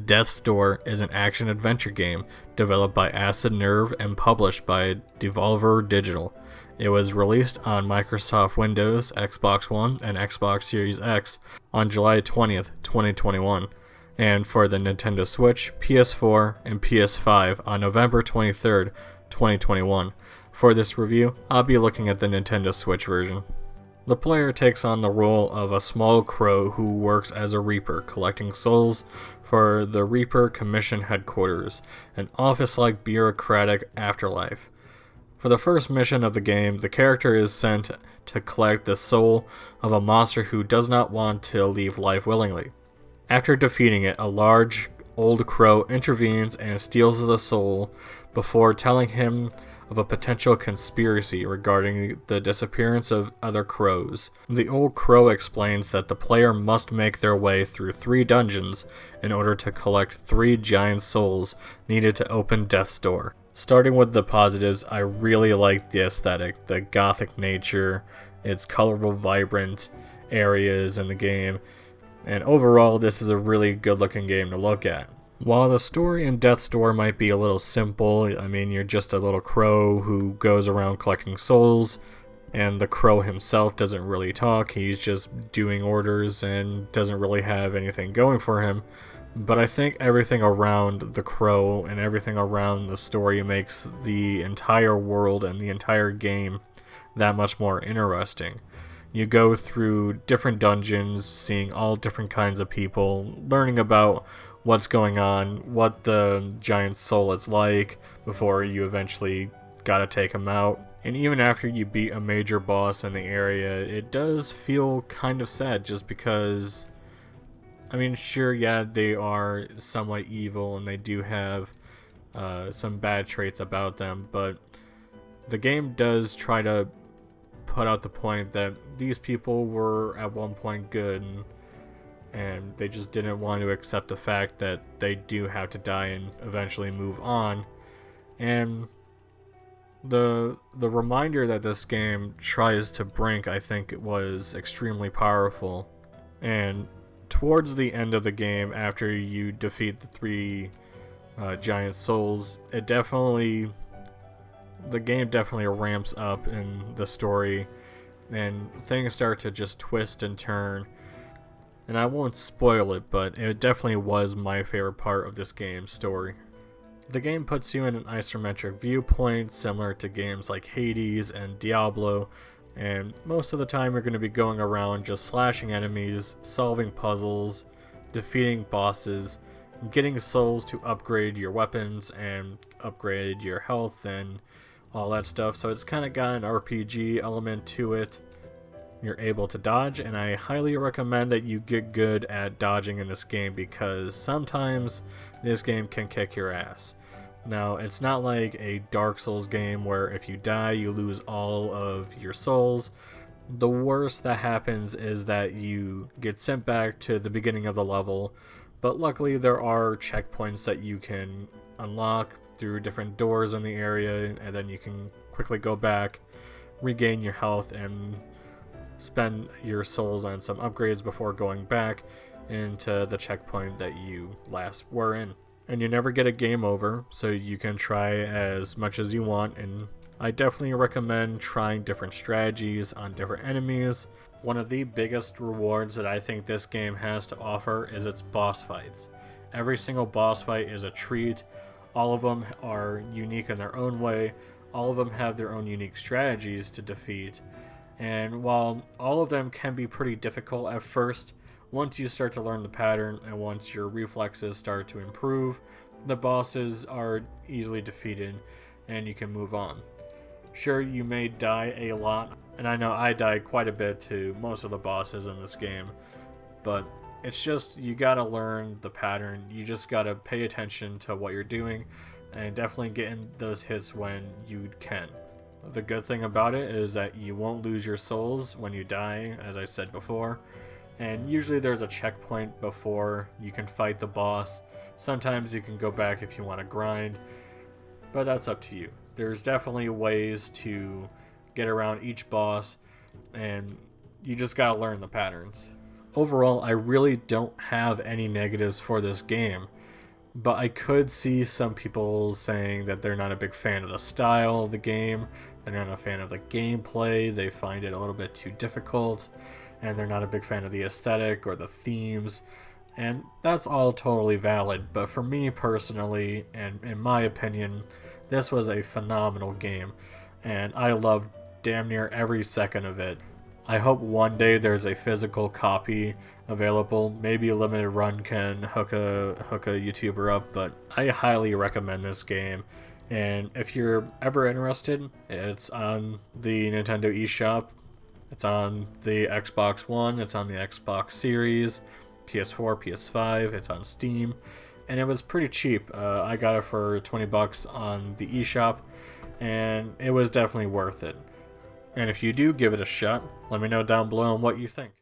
Death's Door is an action-adventure game developed by Acid Nerve and published by Devolver Digital. It was released on Microsoft Windows, Xbox One, and Xbox Series X on July 20th, 2021, and for the Nintendo Switch, PS4, and PS5 on November 23rd, 2021. For this review, I'll be looking at the Nintendo Switch version. The player takes on the role of a small crow who works as a Reaper, collecting souls for the Reaper Commission headquarters, an office-like bureaucratic afterlife. For the first mission of the game, the character is sent to collect the soul of a monster who does not want to leave life willingly. After defeating it, a large old crow intervenes and steals the soul before telling him of a potential conspiracy regarding the disappearance of other crows. The old crow explains that the player must make their way through 3 dungeons in order to collect 3 giant souls needed to open Death's Door. Starting with the positives, I really like the aesthetic, the gothic nature, its colorful, vibrant areas in the game, and overall this is a really good looking game to look at. While the story in Death's Door might be a little simple, I mean, you're just a little crow who goes around collecting souls, and the crow himself doesn't really talk, he's just doing orders and doesn't really have anything going for him. But I think everything around the crow and everything around the story makes the entire world and the entire game that much more interesting. You go through different dungeons, seeing all different kinds of people, learning about what's going on, what the giant soul is like before you eventually gotta take him out. And even after you beat a major boss in the area, it does feel kind of sad just because, I mean, sure, yeah, they are somewhat evil and they do have some bad traits about them, but the game does try to put out the point that these people were at one point good, and they just didn't want to accept the fact that they do have to die and eventually move on. And the reminder that this game tries to bring, I think, was extremely powerful. And towards the end of the game, after you defeat the 3 giant souls, the game definitely ramps up in the story, and things start to just twist and turn. And I won't spoil it, but it definitely was my favorite part of this game's story. The game puts you in an isometric viewpoint, similar to games like Hades and Diablo, and most of the time you're going to be going around just slashing enemies, solving puzzles, defeating bosses, getting souls to upgrade your weapons and upgrade your health and all that stuff. So it's kind of got an RPG element to it. You're able to dodge, and I highly recommend that you get good at dodging in this game because sometimes this game can kick your ass. Now, it's not like a Dark Souls game where if you die, you lose all of your souls. The worst that happens is that you get sent back to the beginning of the level, but luckily there are checkpoints that you can unlock through different doors in the area, and then you can quickly go back, regain your health, and spend your souls on some upgrades before going back into the checkpoint that you last were in. And you never get a game over, so you can try as much as you want, and I definitely recommend trying different strategies on different enemies. One of the biggest rewards that I think this game has to offer is its boss fights. Every single boss fight is a treat. All of them are unique in their own way. All of them have their own unique strategies to defeat. And while all of them can be pretty difficult at first, once you start to learn the pattern and once your reflexes start to improve, the bosses are easily defeated and you can move on. Sure, you may die a lot, and I know I died quite a bit to most of the bosses in this game, but it's just, you gotta learn the pattern. You just gotta pay attention to what you're doing and definitely get in those hits when you can. The good thing about it is that you won't lose your souls when you die, as I said before, and usually there's a checkpoint before you can fight the boss. Sometimes you can go back if you want to grind, but that's up to you. There's definitely ways to get around each boss, and you just gotta learn the patterns. Overall, I really don't have any negatives for this game. But I could see some people saying that they're not a big fan of the style of the game, they're not a fan of the gameplay, they find it a little bit too difficult, and they're not a big fan of the aesthetic or the themes. And that's all totally valid, but for me personally, and in my opinion, this was a phenomenal game, and I loved damn near every second of it. I hope one day there's a physical copy available. Maybe a limited run can hook a YouTuber up, but I highly recommend this game. And if you're ever interested, it's on the Nintendo eShop. It's on the Xbox One. It's on the Xbox Series, PS4, PS5. It's on Steam, and it was pretty cheap. I got it for $20 on the eShop, and it was definitely worth it. And if you do give it a shot, let me know down below on what you think.